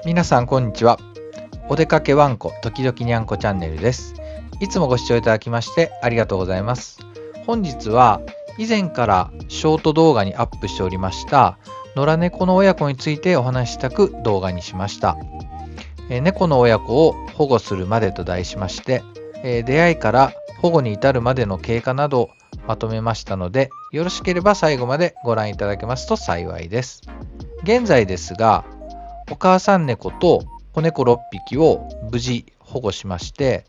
皆さんこんにちは。お出かけワンコ時々にゃんこチャンネルです。いつもご視聴いただきましてありがとうございます。本日は以前からショート動画にアップしておりました野良猫の親子についてお話ししたく動画にしました。猫の親子を保護するまでと題しまして、出会いから保護に至るまでの経過などをまとめましたので、よろしければ最後までご覧いただけますと幸いです。現在ですが、お母さん猫と子猫6匹を無事保護しまして、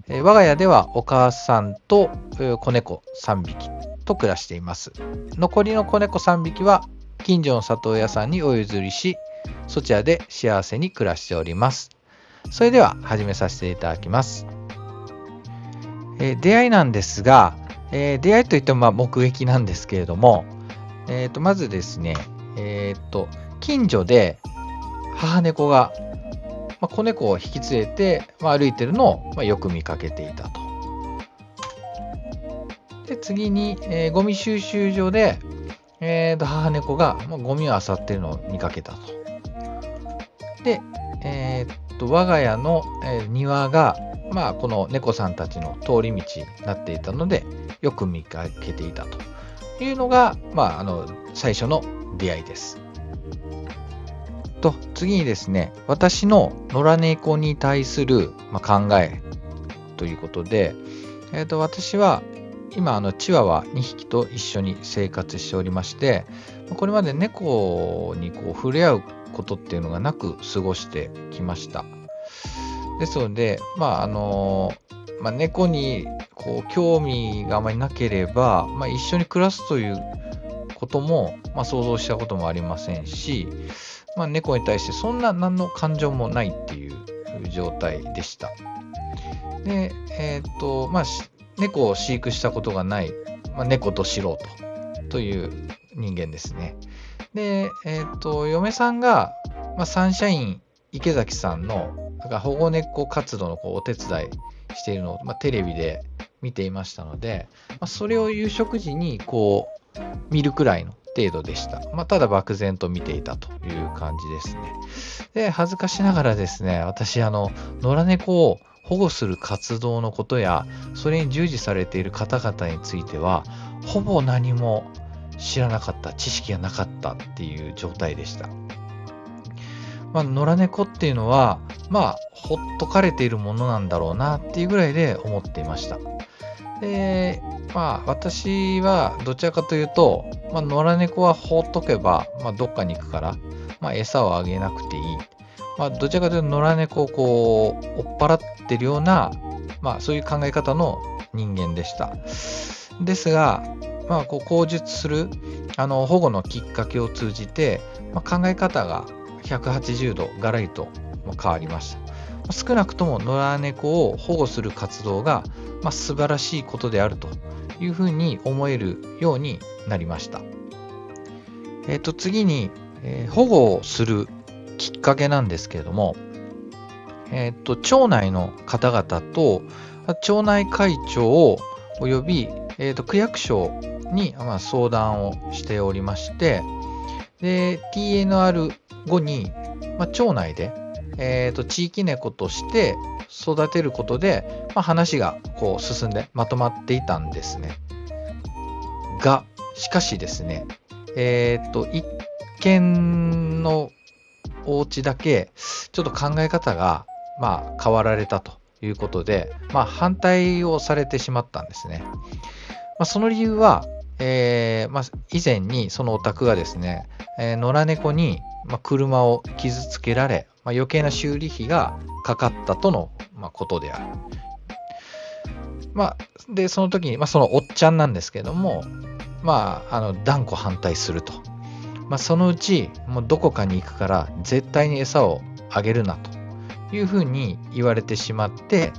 我が家ではお母さんと子猫3匹と暮らしています。残りの子猫3匹は近所の里親さんにお譲りし、そちらで幸せに暮らしております。それでは始めさせていただきます。出会いなんですが、出会いといっても目撃なんですけれども、まずですね、近所で母猫が、子猫を引き連れて、歩いてるのを、よく見かけていたと。で次に、ゴミ収集所で、母猫が、ゴミを漁っているのを見かけたと。で、我が家の、庭が、この猫さんたちの通り道になっていたのでよく見かけていたというのが、最初の出会いです。次にですね、私の野良猫に対する、考えということで、私は今チワワ2匹と一緒に生活しておりまして、これまで猫に触れ合うことっていうのがなく過ごしてきました。ですので、猫に興味があまりなければ、一緒に暮らすということも、想像したこともありませんし、猫に対してそんな何の感情もないっていう状態でした。で、猫を飼育したことがない、猫と素人という人間ですね。で、嫁さんが、サンシャイン池崎さんの保護猫活動のお手伝いしているのを、テレビで見ていましたので、それを夕食時に見るくらいの程度でした。ただ漠然と見ていたという感じですね。で、恥ずかしながらですね、私、野良猫を保護する活動のことや、それに従事されている方々については、ほぼ何も知らなかった、知識がなかったっていう状態でした。野良猫っていうのは、ほっとかれているものなんだろうなっていうぐらいで思っていました。で、私はどちらかというと、野良猫は放っとけば、どっかに行くから、餌をあげなくていい。どちらかというと野良猫を追っ払ってるような、そういう考え方の人間でした。ですが、口述する保護のきっかけを通じて、考え方が180度ガラリと変わりました。少なくとも野良猫を保護する活動が、素晴らしいことであるというふうに思えるようになりました。次に、保護をするきっかけなんですけれども、町内の方々と町内会長をおよび、区役所に、相談をしておりまして、で TNR 後に、町内で、地域猫として育てることで、話が進んでまとまっていたんですね。が、しかしですね、一軒のお家だけちょっと考え方が、変わられたということで、反対をされてしまったんですね。その理由は、以前にそのお宅がですね、野良猫に、車を傷つけられ、余計な修理費がかかったとの、ことである。で、その時に、そのおっちゃんなんですけども、断固反対すると。そのうち、もうどこかに行くから、絶対に餌をあげるなというふうに言われてしまって、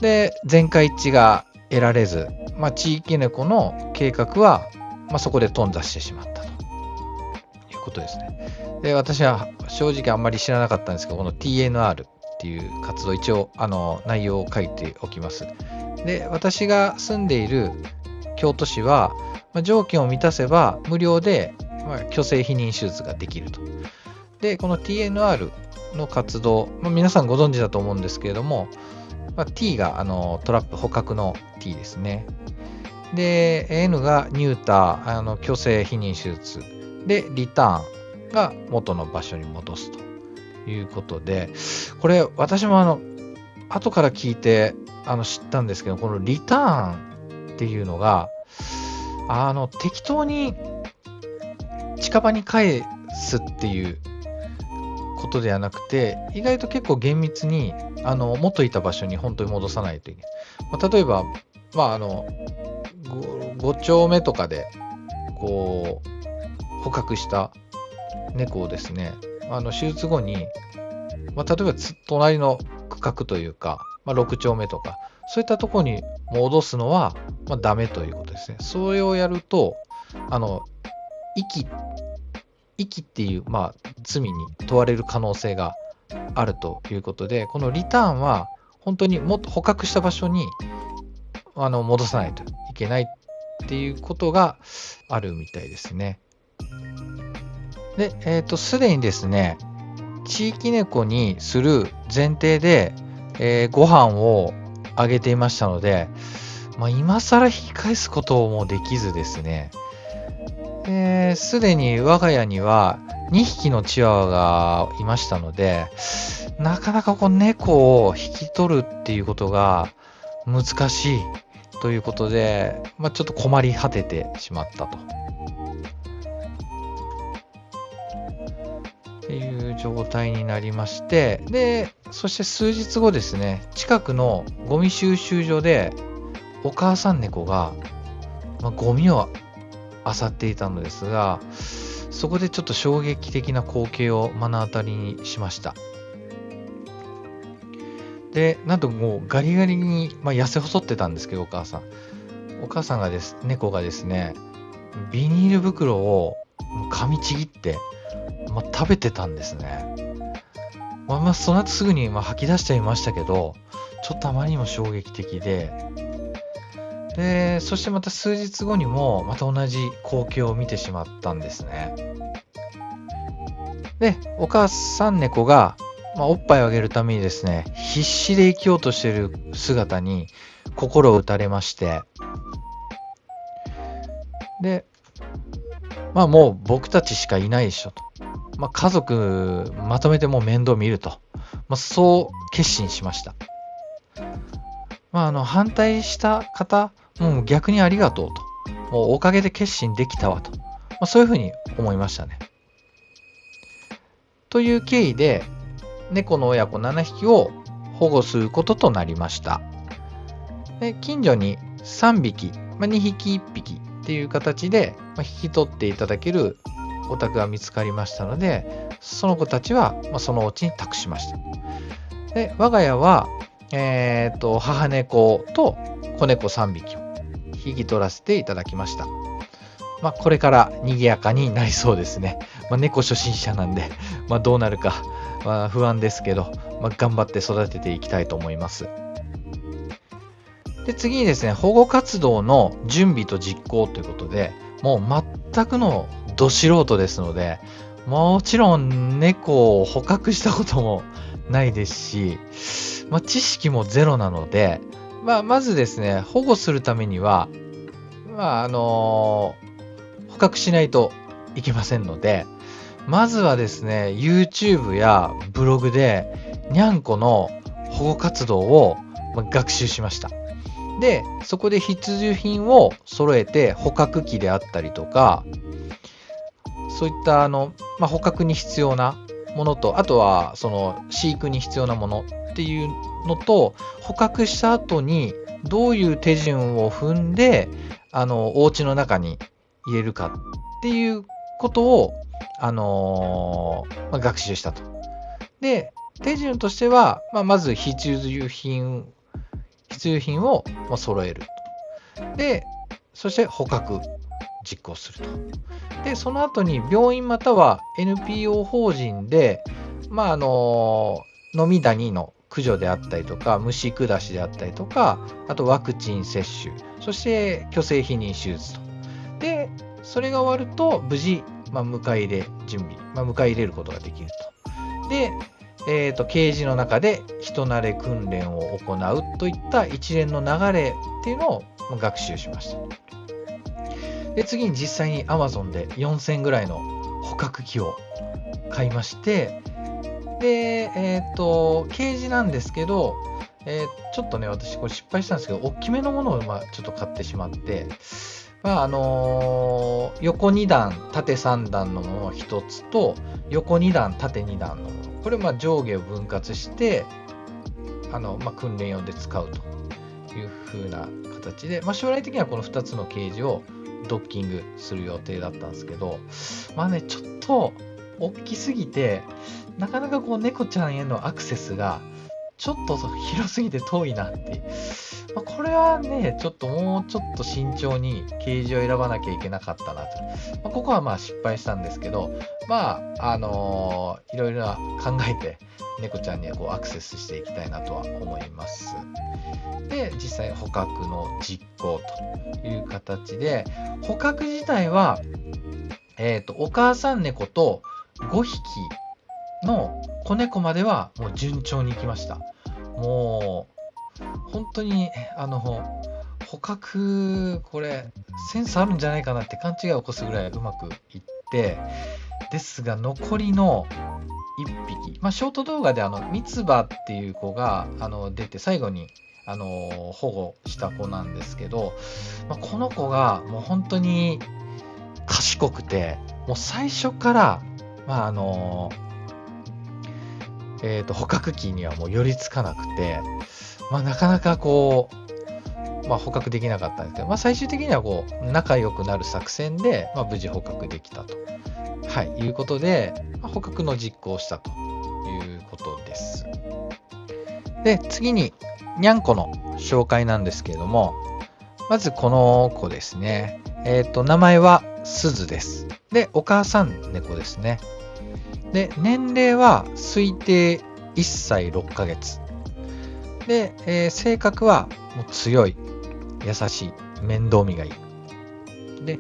で、全会一致が得られず、地域猫の計画は、そこで頓挫してしまったということですね。で、私は正直あんまり知らなかったんですけど、この TNR っていう活動、一応内容を書いておきます。で、私が住んでいる京都市は、条件を満たせば無料で、去勢避妊手術ができると。で、この TNR の活動、皆さんご存知だと思うんですけれども、T がトラップ捕獲の T ですね。で、N がニューター、虚勢避妊手術。で、リターンが元の場所に戻すということで、これ私も後から聞いて知ったんですけど、このリターンっていうのが、適当に近場に返すっていうことではなくて、意外と結構厳密に元いた場所に本当に戻さないといけない。例えば、5丁目とかでこう捕獲した猫をですね、手術後に、例えば隣の区画というか、6丁目とか、そういったところに戻すのは、ダメということですね。それをやると、遺棄っていう、罪に問われる可能性があるということで、このリターンは本当にもっと捕獲した場所に戻さないといけないっていうことがあるみたいですね。で、すでにですね、地域猫にする前提で、ご飯をあげていましたので、今更引き返すこともできずですね、すでに我が家には2匹のチワワがいましたので、なかなかこの猫を引き取るっていうことが難しいということで、ちょっと困り果ててしまったと。っていう状態になりまして、で、そして数日後ですね、近くのゴミ収集所でお母さん猫が、ゴミを漁っていたのですが、そこでちょっと衝撃的な光景を目の当たりにしました。で、なんともうガリガリに、痩せ細ってたんですけど、お母さん。お母さんが猫がですね、ビニール袋を噛みちぎって、食べてたんですね。その後すぐに吐き出しちゃいましたけど、ちょっとあまりにも衝撃的で、そしてまた数日後にもまた同じ光景を見てしまったんですね。で、お母さん猫が、おっぱいをあげるためにですね、必死で生きようとしている姿に心を打たれまして、で、もう僕たちしかいないでしょと。家族まとめてもう面倒見ると。そう決心しました。反対した方、もう逆にありがとうと。もうおかげで決心できたわと。そういうふうに思いましたね。という経緯で、猫の親子7匹を保護することとなりました。で、近所に3匹、2匹1匹っていう形で引き取っていただけるお宅が見つかりましたので、その子たちはそのうちに託しました。で、我が家は、母猫と子猫3匹を引き取らせていただきました。これから賑やかになりそうですね。猫初心者なんで、どうなるか、不安ですけど、頑張って育てていきたいと思います。で、次にですね、保護活動の準備と実行ということで、もう全くのど素人ですので、もちろん猫を捕獲したこともないですし、知識もゼロなので、まずですね、保護するためには、捕獲しないといけませんので、まずはですね、YouTube やブログでにゃんこの保護活動を学習しました。で、そこで必需品を揃えて捕獲器であったりとか、そういった捕獲に必要なものと、あとはその飼育に必要なものっていうのと、捕獲した後にどういう手順を踏んで、お家の中に入れるかっていうことを、学習したと。で、手順としては、まず必需品を揃える。で、そして捕獲、実行すると。で、その後に病院または NPO 法人で、飲みダニの駆除であったりとか、虫下しであったりとか、あとワクチン接種、そして虚勢避妊手術と。で、それが終わると無事、迎え入れ準備、迎え入れることができると。で、ケージの中で人慣れ訓練を行うといった一連の流れっていうのを学習しました。で、次に実際に Amazon で4000ぐらいの捕獲器を買いまして、で、ケージなんですけど、ちょっとね、私これ失敗したんですけど、大きめのものをちょっと買ってしまって、横2段、縦3段のもの1つと、横2段、縦2段のもの。これ上下を分割して、訓練用で使うという風な形で、将来的にはこの2つのケージをドッキングする予定だったんですけど、ちょっと大きすぎて、なかなか猫ちゃんへのアクセスがちょっと広すぎて遠いなって。これはね、もうちょっと慎重にケージを選ばなきゃいけなかったなと。ここは失敗したんですけど、いろいろな考えて猫ちゃんにはアクセスしていきたいなとは思います。で、実際捕獲の実行という形で、捕獲自体は、お母さん猫と5匹の子猫まではもう順調にいきました。もう本当に捕獲これセンスあるんじゃないかなって勘違いを起こすぐらいうまくいって、ですが残りの1匹、ショート動画でミツバっていう子が出て最後に保護した子なんですけど、この子がもう本当に賢くて、もう最初から捕獲器にはもう寄りつかなくて、なかなか捕獲できなかったんですけど、最終的には仲良くなる作戦で、無事捕獲できたと、いうことで、捕獲の実行をしたということです。で、次ににゃんこの紹介なんですけれども、まずこの子ですね。名前はすずです。で、お母さん猫ですね。で、年齢は推定1歳6ヶ月。で、性格はもう強い、優しい、面倒見がいい。で、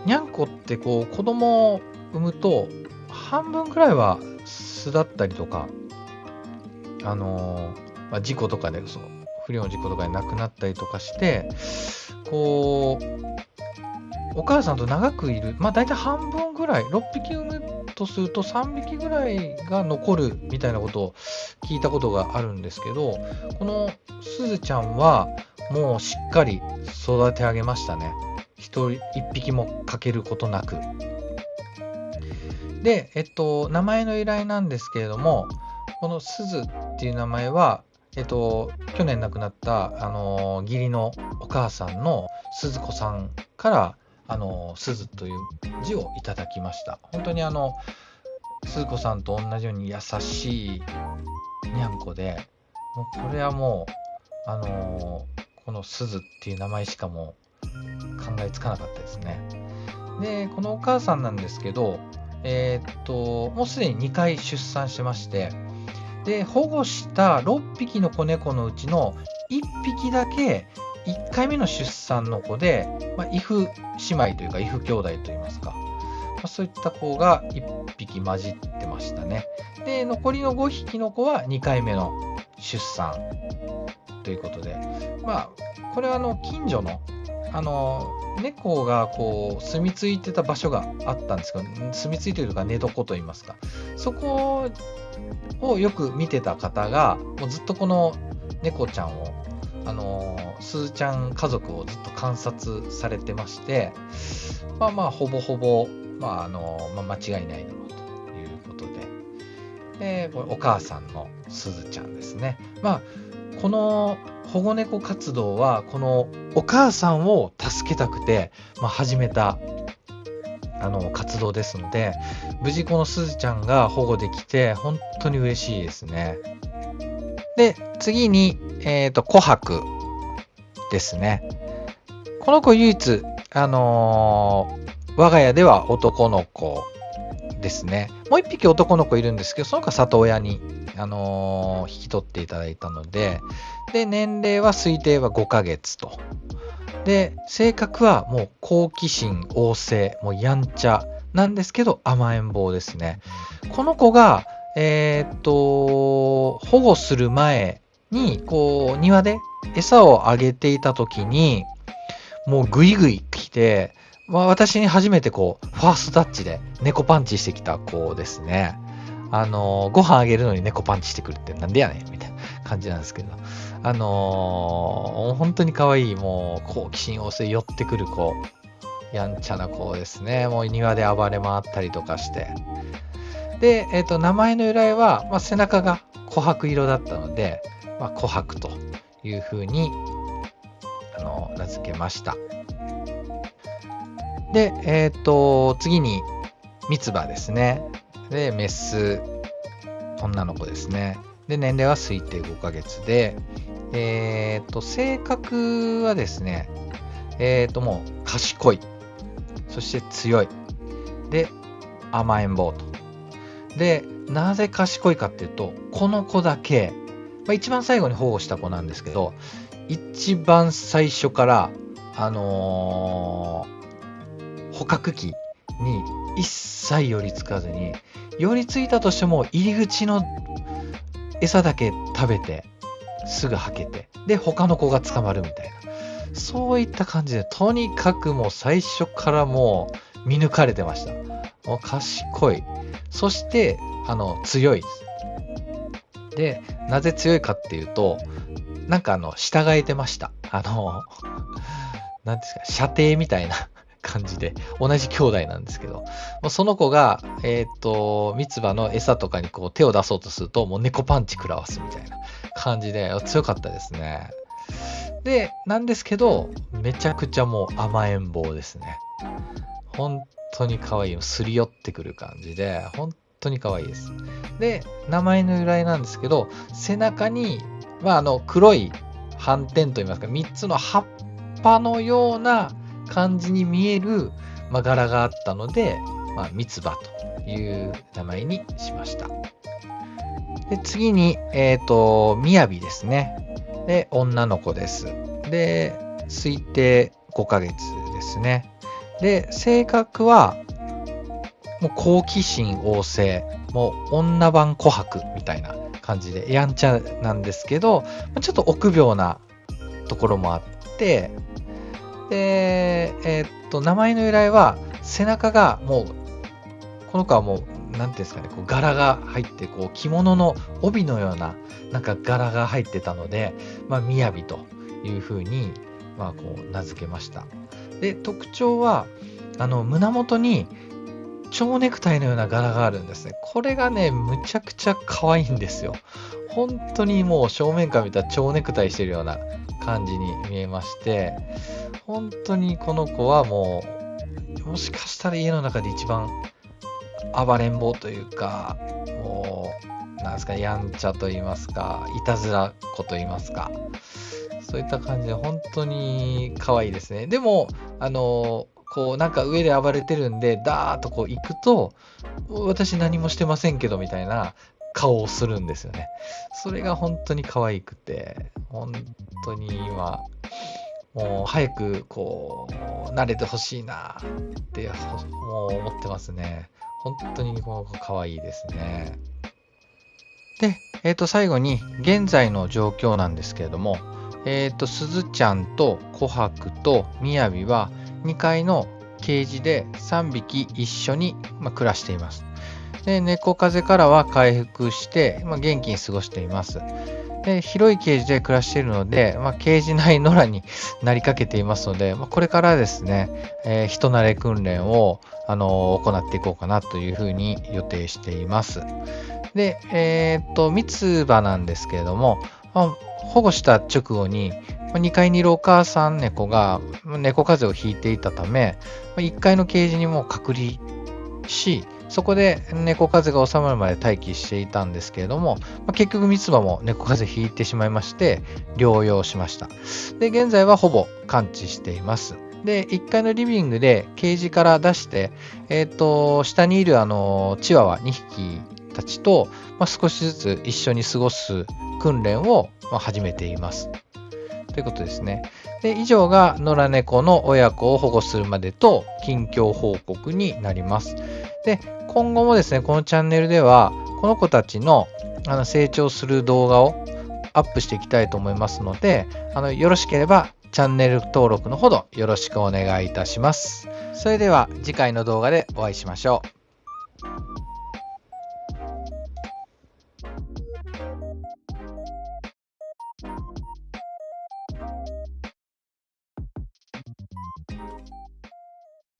にゃんこって子供を産むと、半分くらいは巣だったりとか、事故とかで、不良の事故とかで亡くなったりとかして、お母さんと長くいる、だいたい半分ぐらい、6匹産むとすると3匹ぐらいが残るみたいなことを聞いたことがあるんですけど、このすずちゃんはもうしっかり育て上げましたね。一匹も欠けることなく。で、名前の由来なんですけれども、このすずっていう名前は、去年亡くなった義理のお母さんの鈴子さんからすずという字をいただきました。本当に鈴子さんと同じように優しいにゃんこで、もうこれはもうこのすずっていう名前しかもう考えつかなかったですね。で、このお母さんなんですけど、もうすでに2回出産してまして、で、保護した6匹の子猫のうちの1匹だけ1回目の出産の子で、異父姉妹というか異父兄弟といいますか、そういった子が1匹混じってましたね。で、残りの5匹の子は2回目の出産ということで、これは近所の猫が住み着いてた場所があったんですけど、住み着いているとか寝床といいますか、そこをよく見てた方が、もうずっとこの猫ちゃんを、すずちゃん家族をずっと観察されてまして、ほぼほぼ、間違いないだろうということで、これお母さんのすずちゃんですね。この保護猫活動は、このお母さんを助けたくて、始めた活動ですので、無事このすずちゃんが保護できて本当に嬉しいですね。で、次に琥珀ですね。この子唯一我が家では男の子ですね。もう一匹男の子いるんですけど、その子は里親に引き取っていただいたので、で、年齢は推定は5ヶ月と。で、性格はもう好奇心旺盛、もうやんちゃなんですけど甘えん坊ですね。この子が保護する前に、こう、庭で餌をあげていた時に、もうグイグイ来て、私に初めてこう、ファーストタッチで猫パンチしてきた子ですね。ご飯あげるのに猫パンチしてくるってなんでやねんみたいな感じなんですけど。本当に可愛い、もう好奇心旺盛寄ってくる子。やんちゃな子ですね。もう庭で暴れ回ったりとかして。で、名前の由来は、背中が琥珀色だったので、琥珀というふうに名付けました。で、次に、三つ葉ですね。で、メス、女の子ですね。で、年齢は推定5ヶ月で、性格はですね、もう賢い、そして強い、で、甘えん坊と。で、なぜ賢いかっていうと、この子だけ、一番最後に保護した子なんですけど、一番最初から、捕獲器に一切寄りつかずに、寄りついたとしても入り口の餌だけ食べて、すぐ吐けて、で、他の子が捕まるみたいな。そういった感じで、とにかくもう最初からもう見抜かれてました。もう賢い。そして、強いです。で、なぜ強いかっていうと、なんか従えてました。なんですか、射程みたいな感じで、同じ兄弟なんですけど、もうその子が、三つ葉の餌とかにこう手を出そうとすると、もう猫パンチ食らわすみたいな感じで、強かったですね。で、なんですけど、めちゃくちゃもう甘えん坊ですね。本当に可愛い。すり寄ってくる感じで、本当に可愛いです。で、名前の由来なんですけど、背中に、黒い斑点といいますか、3つの葉っぱのような感じに見える、柄があったので、三つ葉という名前にしました。で、次に、みやびですね。で、女の子です。で、推定5ヶ月ですね。で、性格は、もう好奇心旺盛、もう女版琥珀みたいな感じで、やんちゃなんですけど、ちょっと臆病なところもあって、で、名前の由来は、背中がもう、この子はもう、なんていうんですかね、こう柄が入って、こう着物の帯のような、なんか柄が入ってたので、みやびというふうに、こう名付けました。で、特徴は、胸元に蝶ネクタイのような柄があるんですね。これがね、むちゃくちゃ可愛いんですよ。本当にもう正面から見たら蝶ネクタイしてるような感じに見えまして、本当にこの子はもう、もしかしたら家の中で一番暴れん坊というか、もう、なんですか、やんちゃと言いますか、いたずら子と言いますか、そういった感じで本当に可愛いですね。でも、こうなんか上で暴れてるんで、ダーッとこう行くと、私何もしてませんけどみたいな顔をするんですよね。それが本当に可愛くて、本当に今、もう早くこう、慣れてほしいなってもう思ってますね。本当にこの子可愛いですね。で、最後に現在の状況なんですけれども、すずちゃんと琥珀とみやびは2階のケージで3匹一緒に、暮らしています。で、猫風邪からは回復して、元気に過ごしています。で、広いケージで暮らしているので、ケージ内野良になりかけていますので、これからですね、人慣れ訓練を、行っていこうかなというふうに予定しています。で、三つ葉なんですけれども、保護した直後に、2階にいるお母さん猫が猫風邪をひいていたため、1階のケージにも隔離し、そこで猫風邪が収まるまで待機していたんですけれども、結局三つ葉も猫風邪ひいてしまいまして、療養しました。で、現在はほぼ完治しています。で、1階のリビングでケージから出して、下にいるチワワ2匹たちと、少しずつ一緒に過ごす訓練を始めています。ということですね。で、以上が野良猫の親子を保護するまでと近況報告になります。で、今後もですね、このチャンネルではこの子たちの成長する動画をアップしていきたいと思いますので、よろしければチャンネル登録のほどよろしくお願いいたします。それでは次回の動画でお会いしましょう。